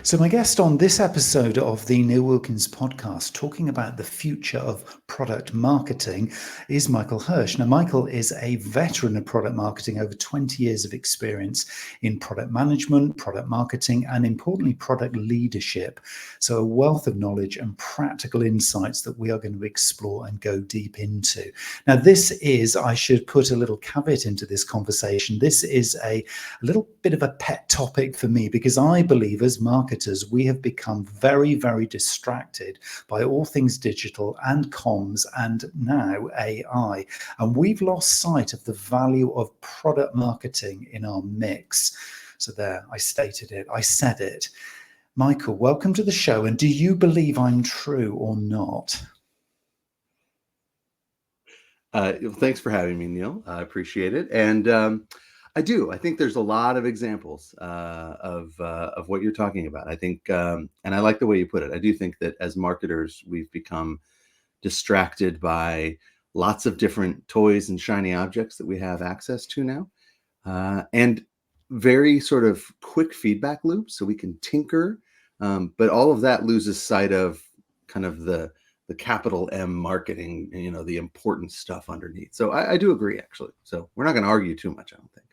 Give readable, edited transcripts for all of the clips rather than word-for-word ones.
So, my guest on this episode of the Neil Wilkins podcast, talking about the future of product marketing, is Michael Hirsch. Now, Michael is a veteran of product marketing, over 20 years of experience in product management, product marketing, and importantly, product leadership. So, a wealth of knowledge and practical insights that we are going to explore and go deep into. Now, this is, I should put a little caveat into this conversation, this is a little bit of a pet topic for me because I believe as marketers, we have become very, very distracted by all things digital and comms and now AI. And we've lost sight of the value of product marketing in our mix. So there, I stated it, I said it. Michael, welcome to the show. And do you believe I'm true or not? Thanks for having me, Neil. I appreciate it. And I do. I think there's a lot of examples of what you're talking about. I think, and I like the way you put it. I do think that as marketers, we've become distracted by lots of different toys and shiny objects that we have access to now, and very sort of quick feedback loops, so we can tinker. But all of that loses sight of kind of the capital M marketing, the important stuff underneath. So I do agree, actually. So we're not going to argue too much, I don't think.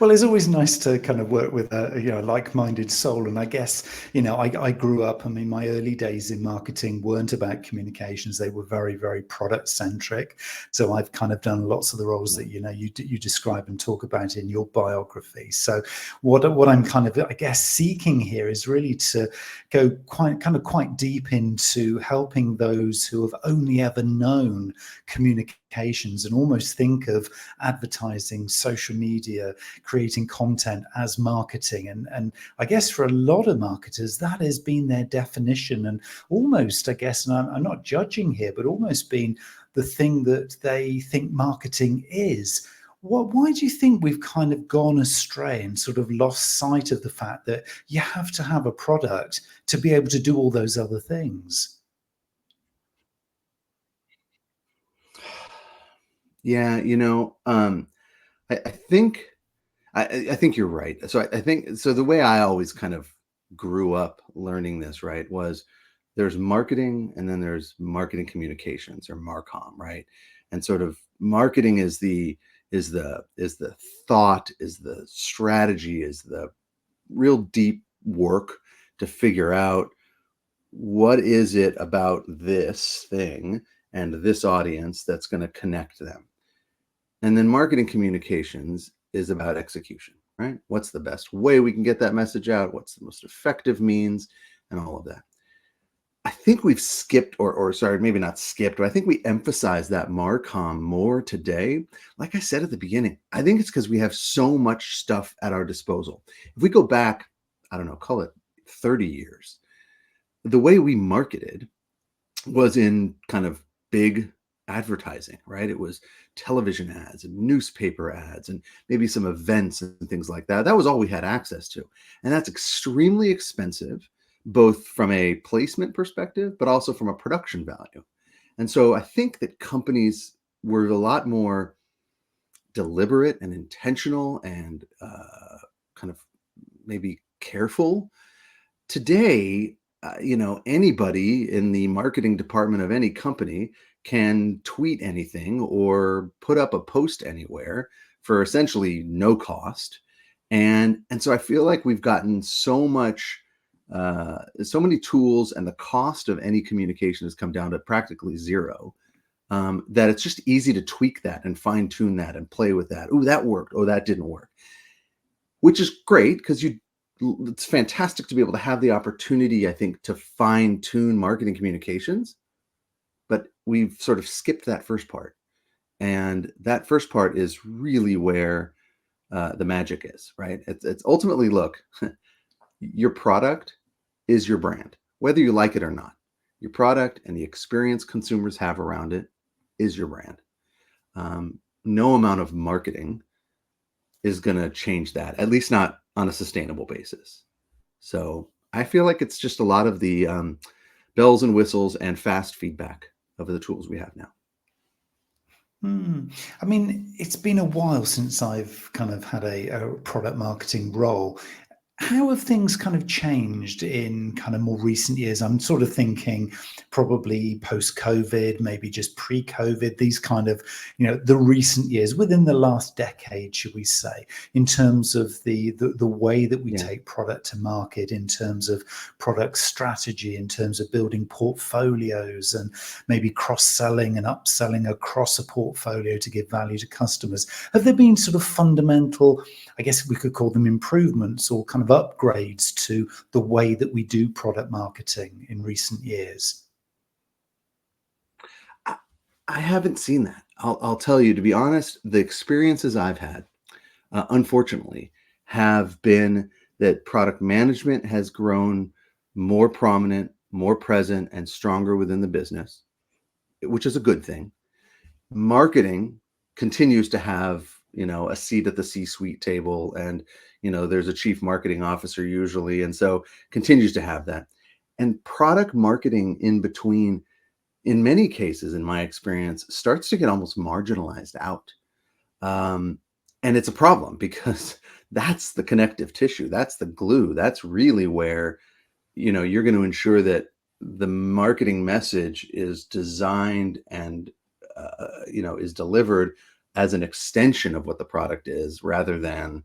Well, it's always nice to kind of work with a like-minded soul, and I guess I grew up. I mean, my early days in marketing weren't about communications; they were very, very product-centric. So I've kind of done lots of the roles that you describe and talk about in your biography. So what I'm kind of, I guess, seeking here is really to go quite deep into helping those who have only ever known communications and almost think of advertising, social media, creating content as marketing. And I guess for a lot of marketers, that has been their definition and almost, I guess, and I'm not judging here, but almost been the thing that they think marketing is. Why do you think we've kind of gone astray and sort of lost sight of the fact that you have to have a product to be able to do all those other things? Yeah, I think I think you're right. So I think so. The way I always kind of grew up learning this, right, was there's marketing and then there's marketing communications or Marcom, right? And sort of marketing is the thought, is the strategy, is the real deep work to figure out what is it about this thing and this audience that's going to connect them. And then marketing communications is about execution, right? What's the best way we can get that message out? What's the most effective means and all of that. I think we've skipped, or sorry, maybe not skipped, but I think we emphasize that Marcom more today. Like I said at the beginning, I think it's because we have so much stuff at our disposal. If we go back, I don't know, call it 30 years, the way we marketed was in kind of big advertising, right? It was television ads and newspaper ads and maybe some events and things like that. That was all we had access to. And that's extremely expensive, both from a placement perspective, but also from a production value. And so I think that companies were a lot more deliberate and intentional and kind of maybe careful. Today, anybody in the marketing department of any company can tweet anything or put up a post anywhere for essentially no cost. And so I feel like we've gotten so many tools, and the cost of any communication has come down to practically zero. That it's just easy to tweak that and fine tune that and play with that. Oh, that worked. Oh, that didn't work. Which is great because it's fantastic to be able to have the opportunity, I think, to fine tune marketing communications. But we've sort of skipped that first part. And that first part is really where the magic is, right? It's ultimately, look, your product is your brand, whether you like it or not. Your product and the experience consumers have around it is your brand. No amount of marketing is going to change that, at least not on a sustainable basis. So I feel like it's just a lot of the bells and whistles and fast feedback of the tools we have now. I mean, it's been a while since I've kind of had a product marketing role. How have things kind of changed in kind of more recent years? I'm sort of thinking probably post-COVID, maybe just pre-COVID, these kind of, the recent years within the last decade, should we say, in terms of the way that we Yeah. take product to market, in terms of product strategy, in terms of building portfolios and maybe cross-selling and upselling across a portfolio to give value to customers. Have there been sort of fundamental, I guess we could call them improvements or kind of upgrades to the way that we do product marketing in recent years? I, I haven't seen that. I'll tell you, to be honest, the experiences I've had, unfortunately, have been that product management has grown more prominent, more present, and stronger within the business, which is a good thing. Marketing continues to have, a seat at the C-suite table, and there's a chief marketing officer usually, and so continues to have that. And product marketing in between, in many cases, in my experience, starts to get almost marginalized out. um, and it's a problem because that's the connective tissue, that's the glue, that's really where you're going to ensure that the marketing message is designed and is delivered as an extension of what the product is, rather than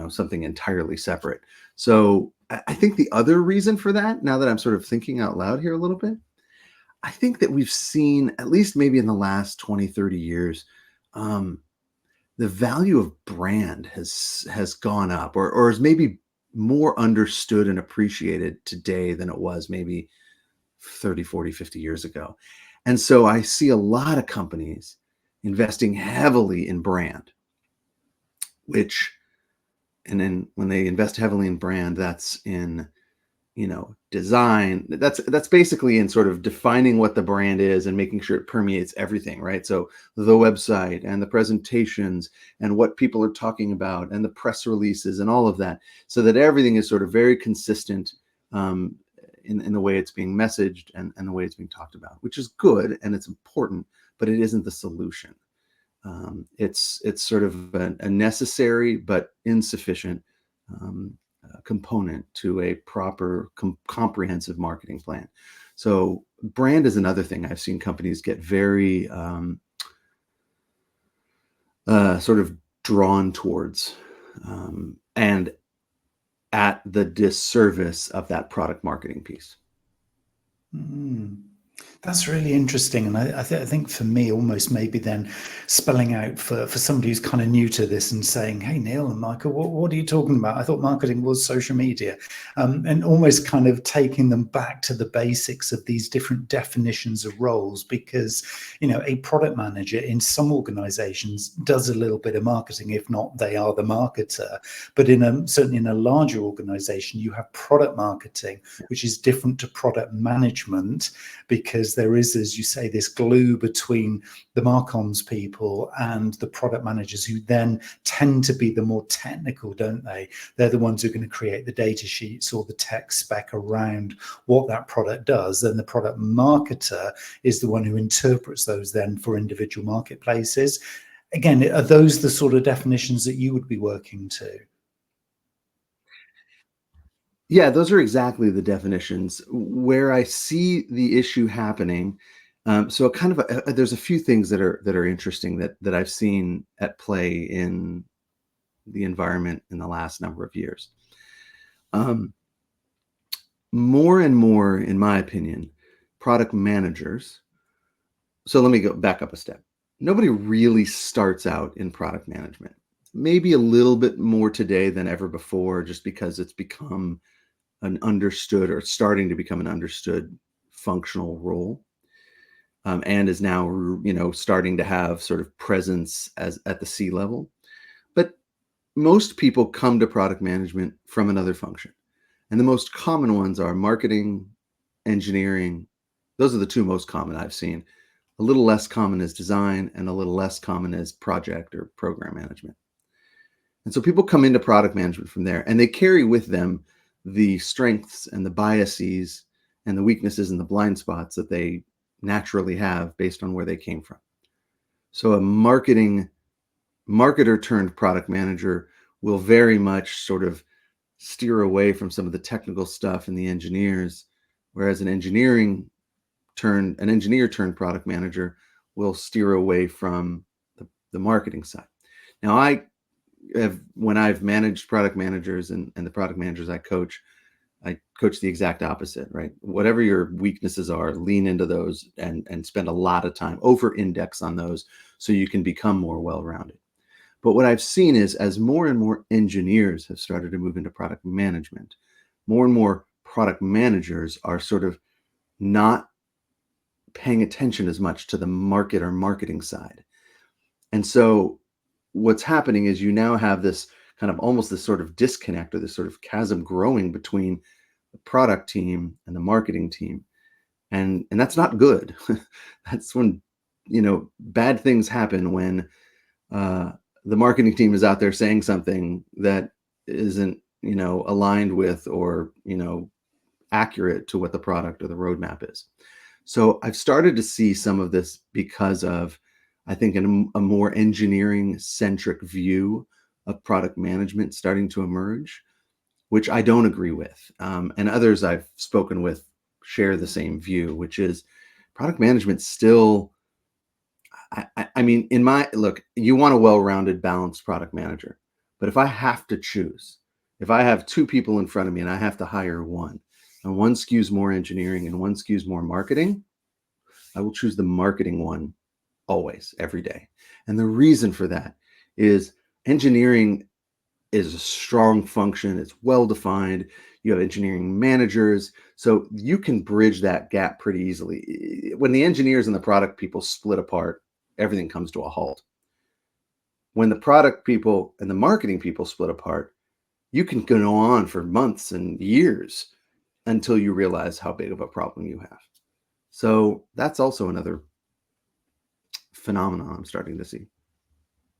something entirely separate. So I think the other reason for that, now that I'm sort of thinking out loud here a little bit, I think that we've seen, at least maybe in the last 20, 30 years, um, the value of brand has gone up, or is maybe more understood and appreciated today than it was maybe 30, 40, 50 years ago. And so I see a lot of companies investing heavily in brand, which, and then when they invest heavily in brand, that's in, design. That's basically in sort of defining what the brand is and making sure it permeates everything, right? So the website and the presentations and what people are talking about and the press releases and all of that, so that everything is sort of very consistent, um, in the way it's being messaged, and the way it's being talked about, which is good and it's important, but it isn't the solution. It's sort of a necessary but insufficient, component to a proper comprehensive marketing plan. So brand is another thing I've seen companies get very, sort of drawn towards, and at the disservice of that product marketing piece. Mm. That's really interesting, and I think for me, almost maybe then spelling out for somebody who's kind of new to this and saying, "Hey, Neil and Michael, what are you talking about? I thought marketing was social media," and almost kind of taking them back to the basics of these different definitions of roles, because a product manager in some organisations does a little bit of marketing, if not they are the marketer. But certainly in a larger organisation, you have product marketing, which is different to product management, because there is, as you say, this glue between the Marcoms people and the product managers, who then tend to be the more technical, don't they? They're the ones who are going to create the data sheets or the tech spec around what that product does. Then the product marketer is the one who interprets those then for individual marketplaces. Again, are those the sort of definitions that you would be working to? Yeah, those are exactly the definitions. Where I see the issue happening, so kind of there's a few things that are interesting that I've seen at play in the environment in the last number of years. Um, More and more, in my opinion, product managers. So let me go back up a step. Nobody really starts out in product management. Maybe a little bit more today than ever before, just because it's become an understood, or starting to become an understood functional role, and is now starting to have sort of presence as at the C level. But most people come to product management from another function, and the most common ones are marketing, engineering. Those are the two most common I've seen. A little less common is design, and a little less common is project or program management. And so people come into product management from there, and they carry with them the strengths and the biases and the weaknesses and the blind spots that they naturally have based on where they came from. So a marketer turned product manager will very much sort of steer away from some of the technical stuff and the engineers, whereas an engineer turned product manager will steer away from the marketing side. Now, when I've managed product managers and the product managers I coach the exact opposite, right? Whatever your weaknesses are, lean into those and spend a lot of time, over index on those so you can become more well-rounded. But what I've seen is, as more and more engineers have started to move into product management, more and more product managers are sort of not paying attention as much to the market or marketing side. And so what's happening is you now have this kind of almost this sort of disconnect, or this sort of chasm growing between the product team and the marketing team. And that's not good. That's when, bad things happen, when the marketing team is out there saying something that isn't, aligned with or, accurate to what the product or the roadmap is. So I've started to see some of this because of, I think, a more engineering centric view of product management starting to emerge, which I don't agree with. And others I've spoken with share the same view, which is product management still, I mean, look, you want a well-rounded, balanced product manager. But if I have to choose, if I have two people in front of me and I have to hire one, and one skews more engineering and one skews more marketing, I will choose the marketing one always, every day. And the reason for that is engineering is a strong function. It's well-defined. You have engineering managers, so you can bridge that gap pretty easily. When the engineers and the product people split apart, everything comes to a halt. When the product people and the marketing people split apart, you can go on for months and years until you realize how big of a problem you have. So that's also another phenomenon I'm starting to see.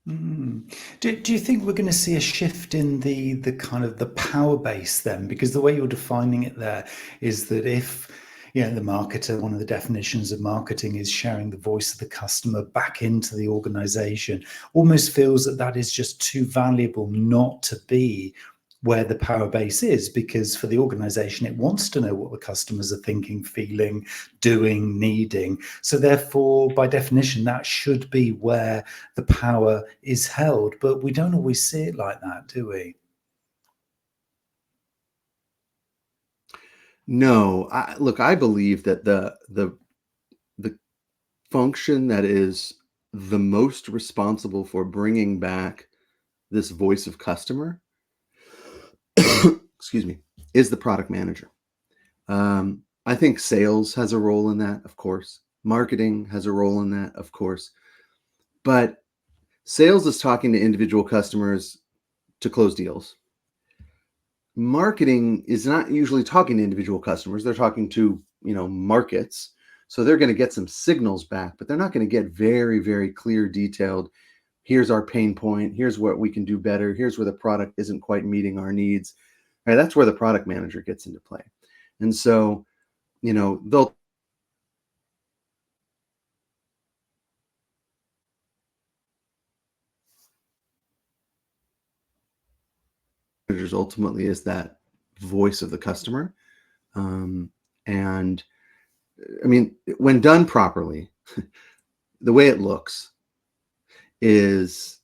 Do you think we're going to see a shift in the kind of the power base then? Because the way you're defining it there is that if, the marketer, one of the definitions of marketing is sharing the voice of the customer back into the organization, almost feels that is just too valuable not to be where the power base is, because for the organization, it wants to know what the customers are thinking, feeling, doing, needing. So therefore, by definition, that should be where the power is held. But we don't always see it like that, do we? No, I believe that the function that is the most responsible for bringing back this voice of customer, excuse me, is the product manager. I think sales has a role in that, of course. Marketing has a role in that, of course. But sales is talking to individual customers to close deals. Marketing is not usually talking to individual customers. They're talking to, markets. So they're going to get some signals back, but they're not going to get very, very clear, detailed, here's our pain point, here's what we can do better, here's where the product isn't quite meeting our needs. Right, that's where the product manager gets into play. And so, they'll managers ultimately is that voice of the customer. And I mean, when done properly, the way it looks is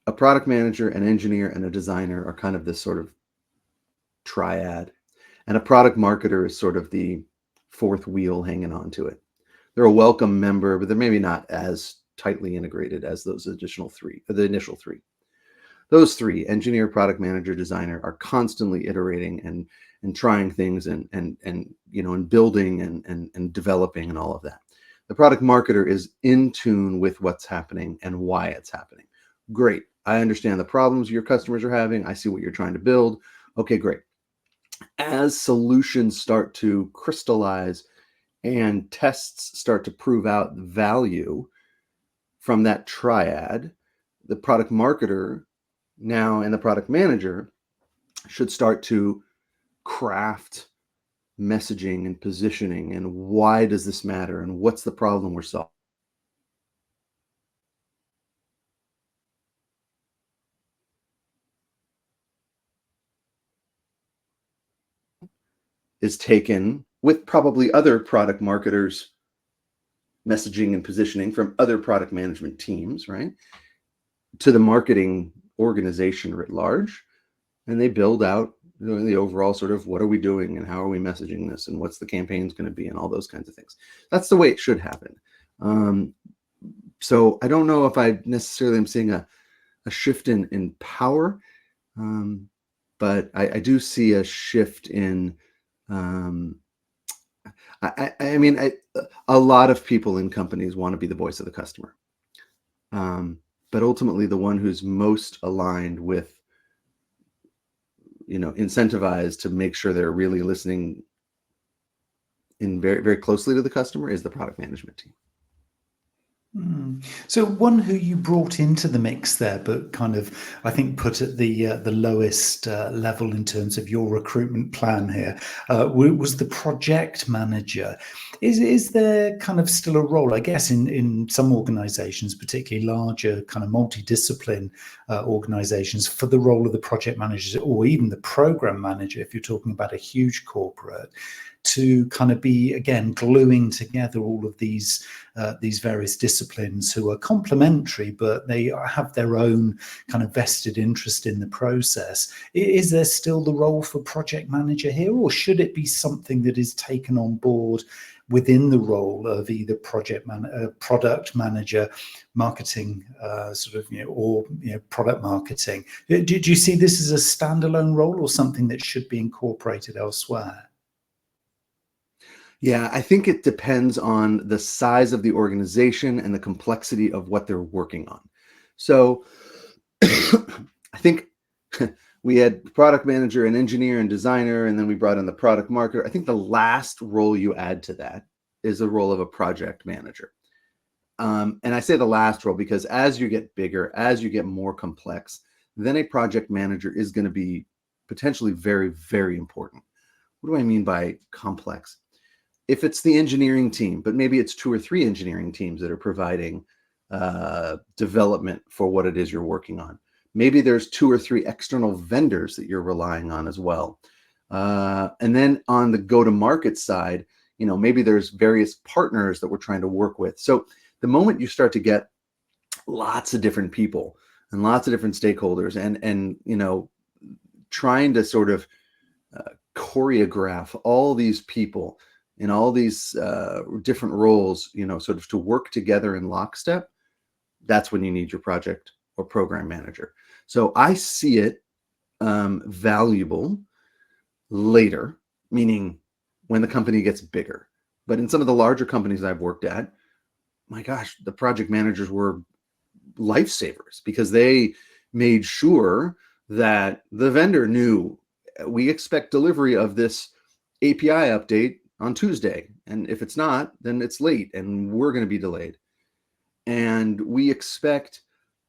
a product manager, an engineer, and a designer are kind of this sort of triad. And a product marketer is sort of the fourth wheel hanging on to it. They're a welcome member, but they're maybe not as tightly integrated as those additional three, or the initial three. Those three, engineer, product manager, designer, are constantly iterating and trying things and building and developing and all of that. The product marketer is in tune with what's happening and why it's happening. Great. I understand the problems your customers are having. I see what you're trying to build. Okay, great. As solutions start to crystallize and tests start to prove out value from that triad, the product marketer now and the product manager should start to craft messaging and positioning and why does this matter and what's the problem we're solving. is taken with probably other product marketers, messaging and positioning from other product management teams, right, to the marketing organization writ large, and they build out the overall sort of what are we doing and how are we messaging this and what's the campaign's going to be and all those kinds of things. That's the way it should happen. So I don't know if I necessarily am seeing a shift in power, but I do see a shift in, I mean, a lot of people in companies want to be the voice of the customer. But ultimately the one who's most aligned with, incentivized to make sure they're really listening in very, very closely to the customer is the product management team. So one who you brought into the mix there, but kind of, I think, put at the lowest level in terms of your recruitment plan here, was the project manager. Is there kind of still a role, I guess, in some organizations, particularly larger kind of multidiscipline organizations, for the role of the project manager or even the program manager, if you're talking about a huge corporate, to kind of be, again, gluing together all of these various disciplines who are complementary, but they have their own kind of vested interest in the process. Is there still the role for project manager here, or should it be something that is taken on board within the role of either product manager, marketing, or product marketing? Do you see this as a standalone role or something that should be incorporated elsewhere? Yeah, I think it depends on the size of the organization and the complexity of what they're working on. So I think we had product manager and engineer and designer, and then we brought in the product marketer. I think the last role you add to that is the role of a project manager. And I say the last role because as you get bigger, as you get more complex, then a project manager is going to be potentially very, very important. What do I mean by complex? If it's the engineering team, but maybe it's 2 or 3 engineering teams that are providing development for what it is you're working on. Maybe there's 2 or 3 external vendors that you're relying on as well. And then on the go-to-market side, maybe there's various partners that we're trying to work with. So the moment you start to get lots of different people and lots of different stakeholders and trying to sort of choreograph all these people in all these different roles, sort of to work together in lockstep, that's when you need your project or program manager. So I see it valuable later, meaning when the company gets bigger. But in some of the larger companies I've worked at, my gosh, the project managers were lifesavers because they made sure that the vendor knew we expect delivery of this API update on Tuesday. And if it's not, then it's late and we're going to be delayed. And we expect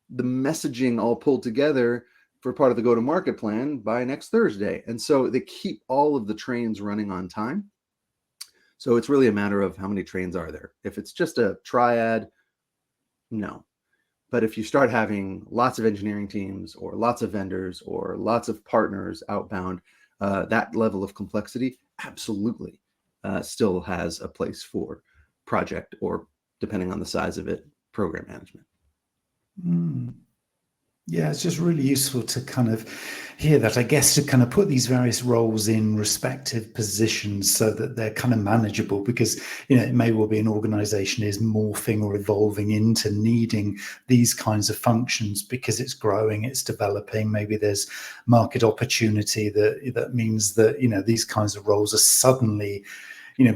the messaging all pulled together for part of the go-to-market plan by next Thursday. And so they keep all of the trains running on time. So it's really a matter of how many trains are there. If it's just a triad, no. But if you start having lots of engineering teams or lots of vendors or lots of partners outbound, that level of complexity absolutely still has a place for project or, depending on the size of it, program management. Yeah, it's just really useful to kind of hear that, I guess, to kind of put these various roles in respective positions so that they're kind of manageable, because, it may well be an organization is morphing or evolving into needing these kinds of functions because it's growing, it's developing. Maybe there's market opportunity that means that, these kinds of roles are suddenly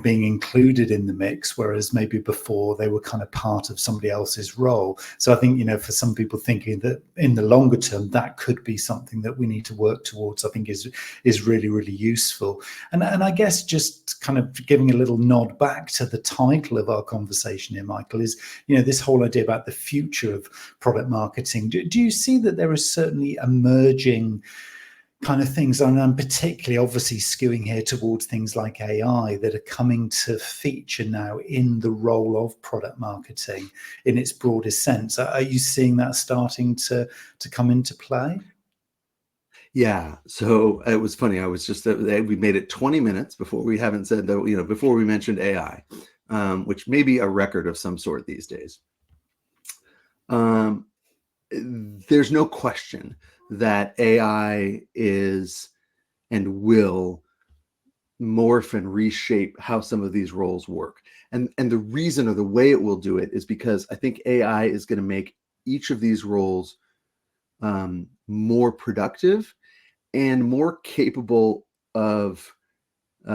being included in the mix, whereas maybe before they were kind of part of somebody else's role. So I think, for some people thinking that in the longer term, that could be something that we need to work towards, I think is really, really useful. And I guess just kind of giving a little nod back to the title of our conversation here, Michael, is, this whole idea about the future of product marketing. Do you see that there is certainly emerging kind of things, and I'm particularly obviously skewing here towards things like AI, that are coming to feature now in the role of product marketing in its broadest sense? Are you seeing that starting to come into play? Yeah. So it was funny. I was just, we made it 20 minutes before we haven't said that, before we mentioned AI, which may be a record of some sort these days. There's no question that AI is and will morph and reshape how some of these roles work. And the reason or the way it will do it is because I think AI is going to make each of these roles more productive and more capable of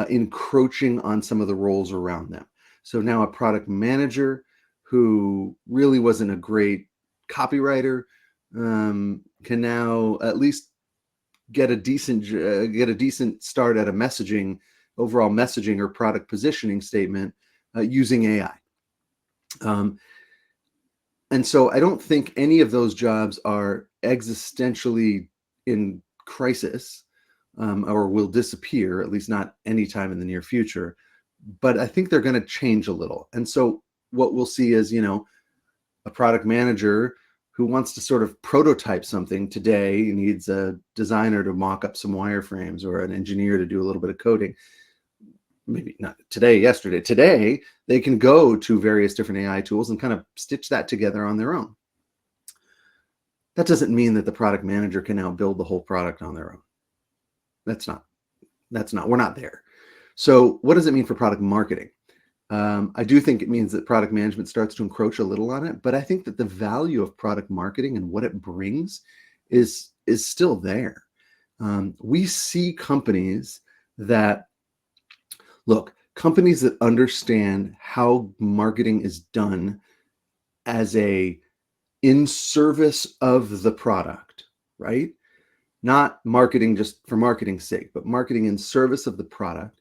encroaching on some of the roles around them. So now a product manager who really wasn't a great copywriter can now at least get a decent start at a overall messaging or product positioning statement using AI. And so I don't think any of those jobs are existentially in crisis or will disappear, at least not anytime in the near future. But I think they're going to change a little. And so what we'll see is, a product manager who wants to sort of prototype something today needs a designer to mock up some wireframes or an engineer to do a little bit of coding. Maybe not today, yesterday. Today, they can go to various different AI tools and kind of stitch that together on their own. That doesn't mean that the product manager can now build the whole product on their own. We're not there. So what does it mean for product marketing? I do think it means that product management starts to encroach a little on it, but I think that the value of product marketing and what it brings is still there. We see companies that understand how marketing is done as in service of the product, right? Not marketing just for marketing's sake, but marketing in service of the product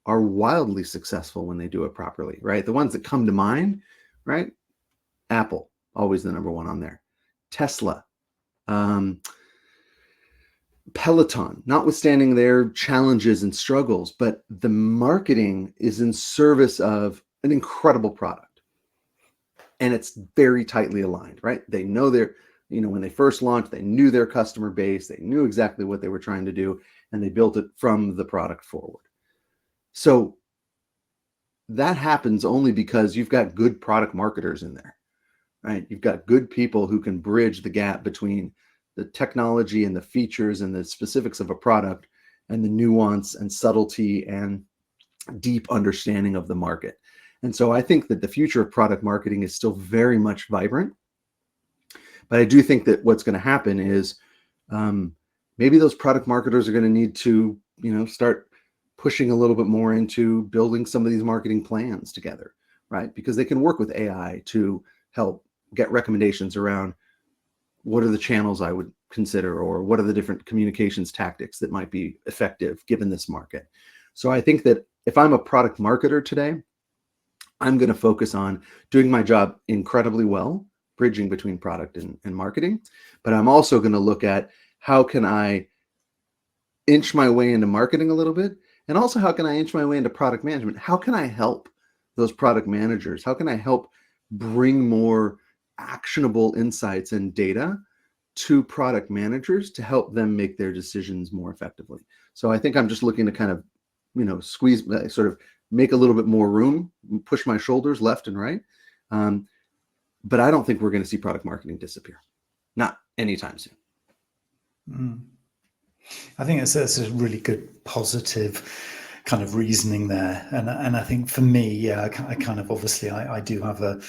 are wildly successful when they do it properly, right? The ones that come to mind, right? Apple, always the number one on there. Tesla, Peloton, notwithstanding their challenges and struggles, but the marketing is in service of an incredible product. And it's very tightly aligned, right? They know when they first launched, they knew their customer base, they knew exactly what they were trying to do, and they built it from the product forward. So that happens only because you've got good product marketers in there, right? You've got good people who can bridge the gap between the technology and the features and the specifics of a product and the nuance and subtlety and deep understanding of the market. And so I think that the future of product marketing is still very much vibrant. But I do think that what's going to happen is maybe those product marketers are going to need to, start pushing a little bit more into building some of these marketing plans together, right? Because they can work with AI to help get recommendations around what are the channels I would consider, or what are the different communications tactics that might be effective given this market. So I think that if I'm a product marketer today, I'm going to focus on doing my job incredibly well, bridging between product and marketing. But I'm also going to look at how can I inch my way into marketing a little bit? And also, how can I inch my way into product management? How can I help those product managers? How can I help bring more actionable insights and data to product managers to help them make their decisions more effectively? So I think I'm just looking to kind of, squeeze, sort of make a little bit more room, push my shoulders left and right. But I don't think we're going to see product marketing disappear. Not anytime soon. I think that's a really good positive kind of reasoning there, and I think for me, I kind of obviously I do have a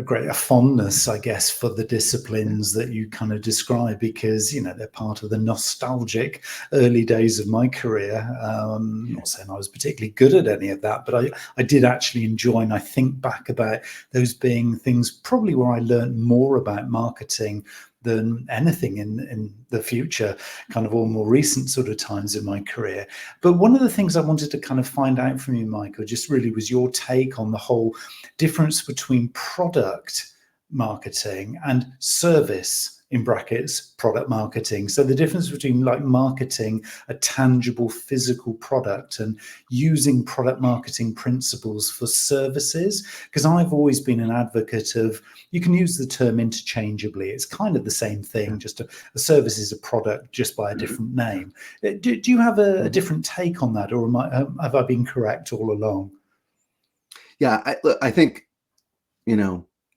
greater fondness, I guess, for the disciplines that you kind of describe, because they're part of the nostalgic early days of my career. I'm not saying I was particularly good at any of that, but I did actually enjoy, and I think back about those being things probably where I learned more about marketing than anything in the future, kind of all more recent sort of times in my career. But one of the things I wanted to kind of find out from you, Michael, just really was your take on the whole difference between product marketing and service in brackets, product marketing. So the difference between like marketing a tangible physical product and using product marketing principles for services, because I've always been an advocate of, you can use the term interchangeably. It's kind of the same thing, just a service is a product just by a different name. Do you have a different take on that, or have I been correct all along? Yeah, I think,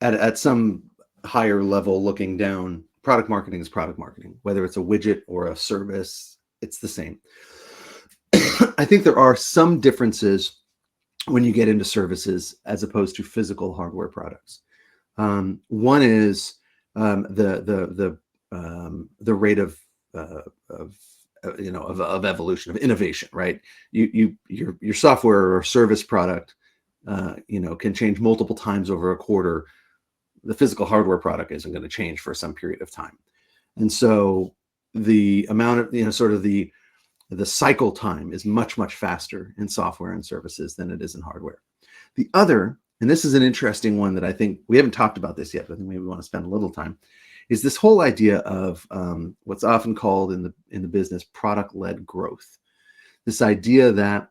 at some higher level looking down, product marketing is product marketing. Whether it's a widget or a service, it's the same. I think there are some differences when you get into services as opposed to physical hardware products. One is the rate of evolution, of innovation, right? Your software or service product can change multiple times over a quarter. The physical hardware product isn't going to change for some period of time. And so the amount of, sort of the cycle time is much, much faster in software and services than it is in hardware. The other, and this is an interesting one that I think we haven't talked about this yet, but I think maybe we want to spend a little time, is this whole idea of what's often called in the business product-led growth. This idea that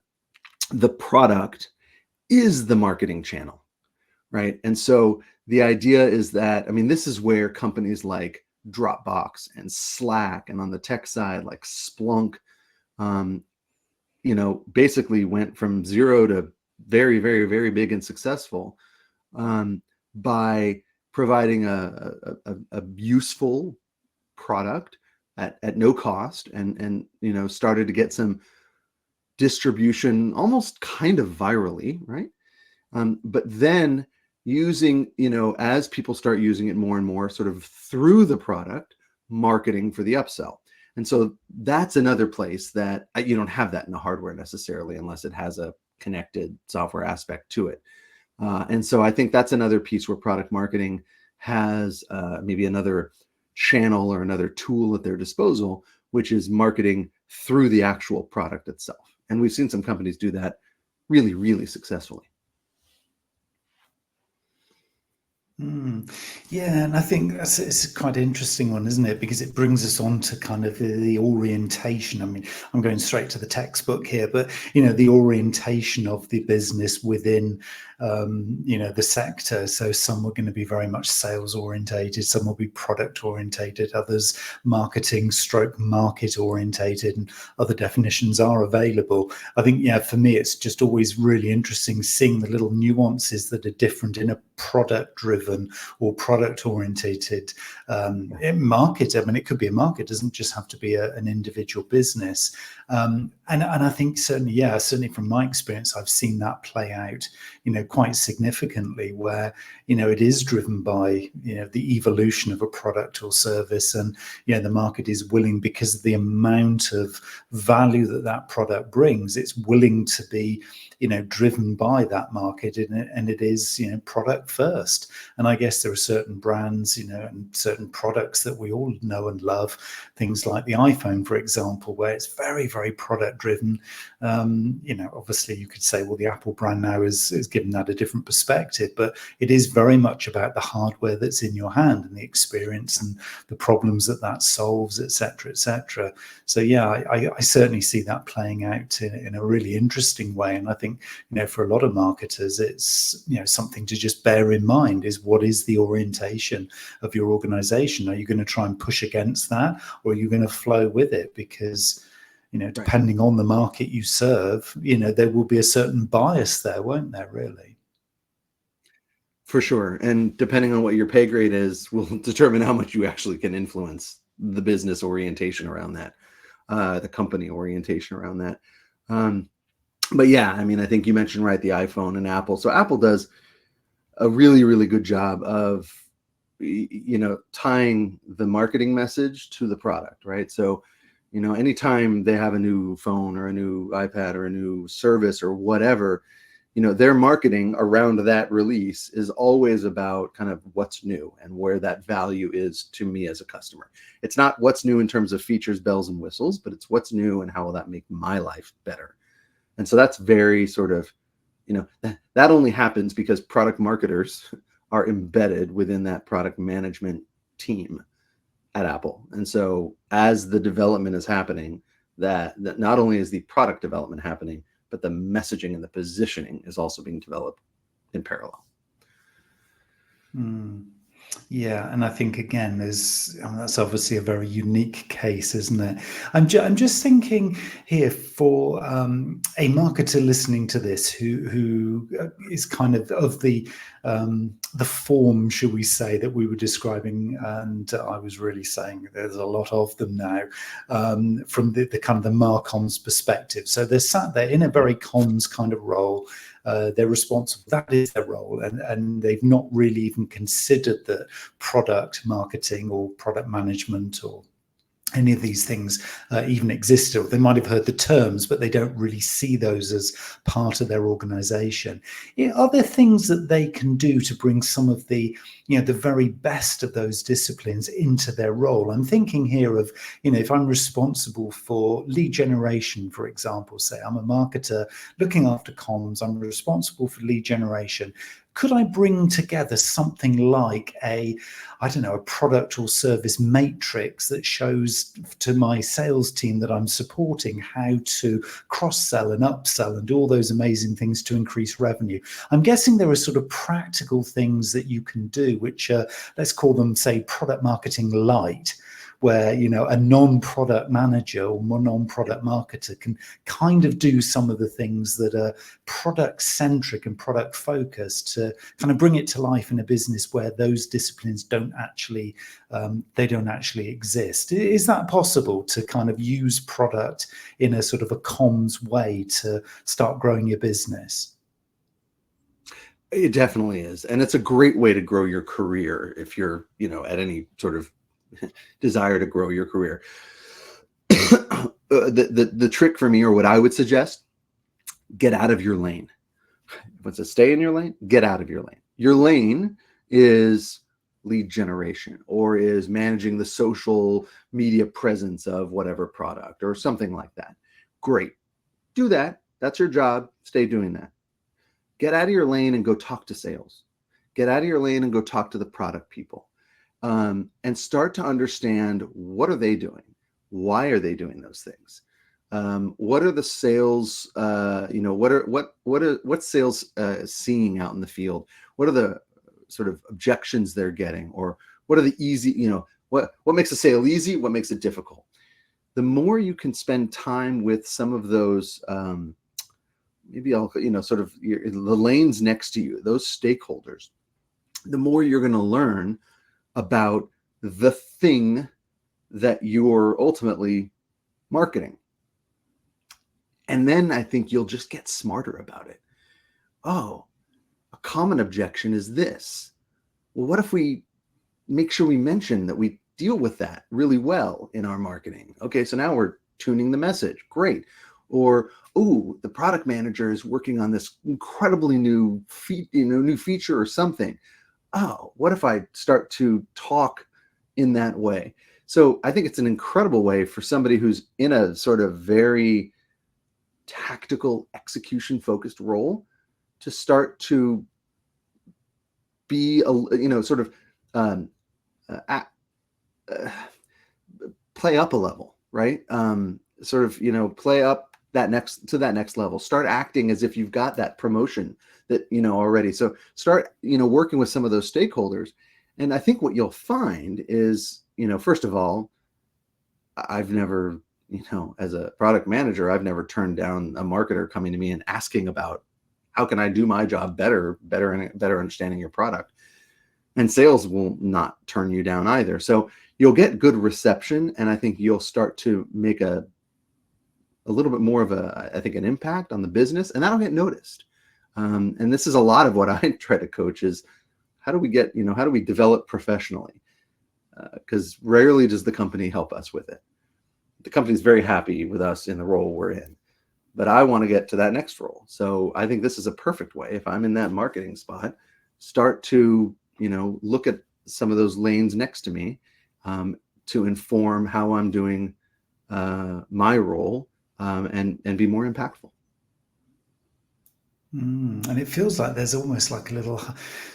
the product is the marketing channel, right? And so the idea is that, this is where companies like Dropbox and Slack, and on the tech side, like Splunk, basically went from zero to very, very, very big and successful by providing a useful product at no cost, and started to get some distribution almost kind of virally, right? But then using, as people start using it more and more, sort of through the product, marketing for the upsell. And so that's another place that you don't have that in the hardware necessarily, unless it has a connected software aspect to it. And so I think that's another piece where product marketing has maybe another channel or another tool at their disposal, which is marketing through the actual product itself. And we've seen some companies do that really, really successfully. Yeah, and I think it's quite an interesting one, isn't it? Because it brings us on to kind of the orientation. I'm going straight to the textbook here, but the orientation of the business within the sector. So some are going to be very much sales orientated, some will be product orientated, others marketing / market orientated, and other definitions are available. I think, for me, it's just always really interesting seeing the little nuances that are different in a product driven or product orientated market. It could be a market, it doesn't just have to be an individual business. And I think certainly from my experience, I've seen that play out, quite significantly, where, it is driven by, the evolution of a product or service, and, the market is willing, because of the amount of value that product brings, it's willing to be, driven by that market, and it is, product first. And I guess there are certain brands, and certain products that we all know and love, things like the iPhone, for example, where it's very, very product driven. Obviously you could say, well, the Apple brand now is given that a different perspective, but it is very much about the hardware that's in your hand and the experience and the problems that solves, etc., etc. So I certainly see that playing out in a really interesting way. And I think, for a lot of marketers, it's, something to just bear in mind is, what is the orientation of your organization? Are you going to try and push against that, or are you going to flow with it? Because, depending on the market you serve, there will be a certain bias there, won't there, really? For sure. And depending on what your pay grade is, will determine how much you actually can influence the business orientation around that, the company orientation around that. But yeah, I think you mentioned, right, the iPhone and Apple. So Apple does a really, really good job of, tying the marketing message to the product, right? So, anytime they have a new phone or a new iPad or a new service or whatever, their marketing around that release is always about kind of what's new and where that value is to me as a customer. It's not what's new in terms of features, bells and whistles, but it's what's new and how will that make my life better. And so that's very sort of, that only happens because product marketers are embedded within that product management team. at Apple. And so as the development is happening, that not only is the product development happening, but the messaging and the positioning is also being developed in parallel. Yeah, and I think again, that's obviously a very unique case, isn't it? I'm just thinking here for a marketer listening to this who is kind of the form, shall we say, that we were describing, and I was really saying there's a lot of them now, from the kind of the Marcoms perspective. So they're sat there in a very comms kind of role. They're responsible. That is their role, and they've not really even considered that product marketing or product management or any of these things even existed. Or they might have heard the terms, but they don't really see those as part of their organization. Are there things that they can do to bring some of the very best of those disciplines into their role? I'm thinking here of, if I'm responsible for lead generation, for example, say I'm a marketer looking after comms, I'm responsible for lead generation. Could I bring together something like a product or service matrix that shows to my sales team that I'm supporting how to cross-sell and upsell and do all those amazing things to increase revenue? I'm guessing there are sort of practical things that you can do, which are, let's call them, say, product marketing light, where a non-product manager or non-product marketer can kind of do some of the things that are product-centric and product-focused to kind of bring it to life in a business where those disciplines don't actually exist. Is that possible to kind of use product in a sort of a comms way to start growing your business? It definitely is. And it's a great way to grow your career if you're, at any sort of desire to grow your career. The trick for me, or what I would suggest, get out of your lane. Once it stay in your lane, get out of your lane. Your lane is lead generation, or is managing the social media presence of whatever product or something like that. Great. Do that. That's your job. Stay doing that. Get out of your lane and go talk to sales. Get out of your lane and go talk to the product people. And start to understand, what are they doing? Why are they doing those things? What are the sales? What's sales seeing out in the field? What are the sort of objections they're getting, or what are the easy? What makes a sale easy? What makes it difficult? The more you can spend time with some of those, maybe I'll sort of the lanes next to you, those stakeholders, the more you're going to learn about the thing that you're ultimately marketing. And then I think you'll just get smarter about it. Oh, a common objection is this. Well, what if we make sure we mention that we deal with that really well in our marketing? Okay, so now we're tuning the message. Great. Or, oh, the product manager is working on this incredibly new feature or something. Oh, what if I start to talk in that way? So I think it's an incredible way for somebody who's in a sort of very tactical, execution focused role to start to be play up a level, right? Play up that next level. Start acting as if you've got that promotion that already. So start working with some of those stakeholders. And I think what you'll find is, first of all, I've never, as a product manager, I've never turned down a marketer coming to me and asking about how can I do my job better understanding your product. And sales will not turn you down either. So you'll get good reception, and I think you'll start to make a little bit more of an impact on the business, and that'll get noticed. And this is a lot of what I try to coach is, how do we develop professionally? Because rarely does the company help us with it. The company's very happy with us in the role we're in, but I want to get to that next role. So I think this is a perfect way, if I'm in that marketing spot, start to, look at some of those lanes next to me, to inform how I'm doing my role, and be more impactful. And it feels like there's almost like a little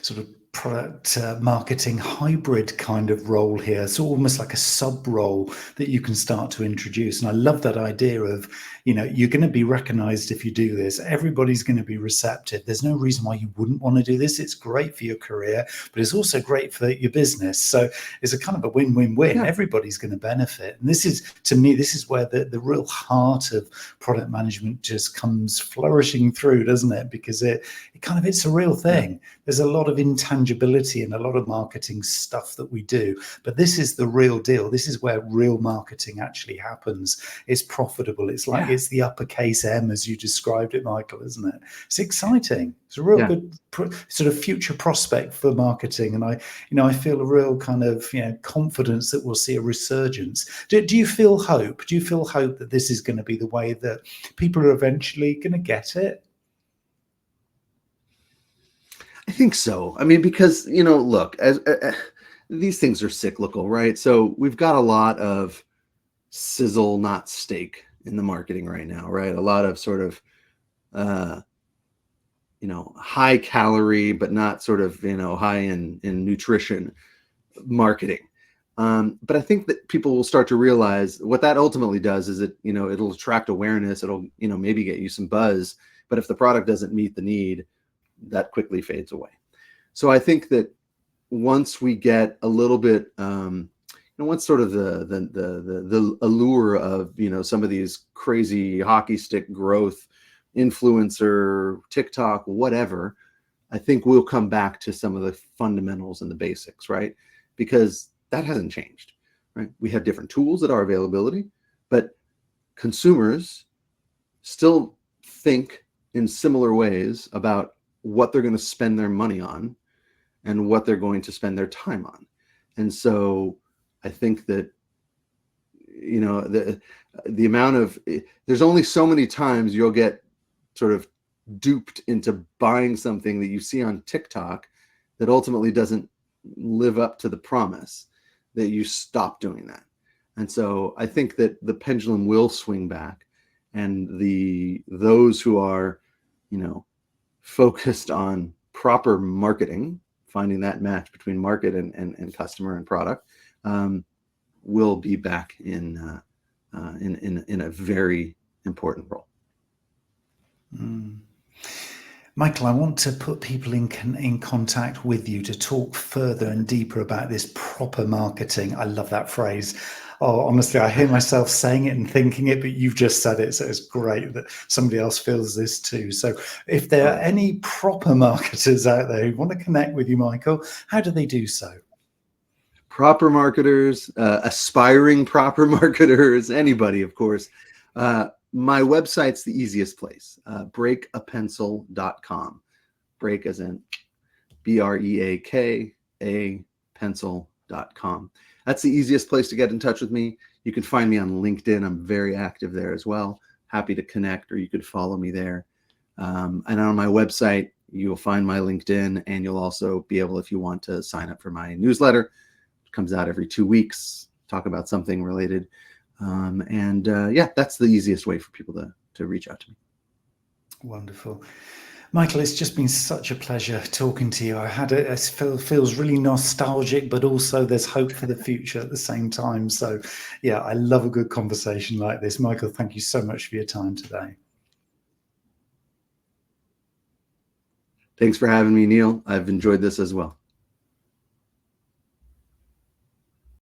sort of product marketing hybrid kind of role here. It's almost like a sub role that you can start to introduce. And I love that idea of, you're going to be recognized if you do this. Everybody's going to be receptive. There's no reason why you wouldn't want to do this. It's great for your career, but it's also great for your business. So it's a kind of a win-win-win. Yeah. Everybody's going to benefit. And this is, to me, this is where the real heart of product management just comes flourishing through, doesn't it? Because it's a real thing. Yeah. There's a lot of intangibility and a lot of marketing stuff that we do, but this is the real deal. This is where real marketing actually happens. It's profitable. It's like, it's the uppercase M, as you described it, Michael, isn't it? It's exciting. It's a real good sort of future prospect for marketing. And I feel a real kind of, confidence that we'll see a resurgence. Do you feel hope? Do you feel hope that this is going to be the way that people are eventually going to get it? I think so. I mean, because, look, as these things are cyclical, right? So we've got a lot of sizzle, not steak in the marketing right now, right? A lot of sort of, high calorie, but not sort of, high in nutrition marketing. But I think that people will start to realize what that ultimately does is it'll attract awareness. It'll, maybe get you some buzz, but if the product doesn't meet the need, that quickly fades away. So I think that once we get a little bit, once sort of the allure of, some of these crazy hockey stick growth, influencer, TikTok, whatever, I think we'll come back to some of the fundamentals and the basics, right? Because that hasn't changed, right? We have different tools at our availability, but consumers still think in similar ways about what they're going to spend their money on and what they're going to spend their time on. And so I think that, the amount of, there's only so many times you'll get sort of duped into buying something that you see on TikTok that ultimately doesn't live up to the promise, that you stop doing that. And so I think that the pendulum will swing back, and those who are, focused on proper marketing, finding that match between market and customer and product, will be back in a very important role. Michael, I want to put people in contact with you to talk further and deeper about this proper marketing. I love that phrase. Oh, honestly, I hear myself saying it and thinking it, but you've just said it. So it's great that somebody else feels this too. So if there are any proper marketers out there who want to connect with you, Michael, how do they do so? Proper marketers, aspiring proper marketers, anybody, of course. My website's the easiest place, breakapencil.com. Break as in BREAK, pencil.com. That's the easiest place to get in touch with me. You can find me on LinkedIn. I'm very active there as well. Happy to connect, or you could follow me there. And on my website, you'll find my LinkedIn, and you'll also be able, if you want, to sign up for my newsletter. It comes out every 2 weeks, talk about something related. That's the easiest way for people to reach out to me. Wonderful. Michael, it's just been such a pleasure talking to you. It feels really nostalgic, but also there's hope for the future at the same time. So yeah, I love a good conversation like this. Michael, thank you so much for your time today. Thanks for having me, Neil. I've enjoyed this as well.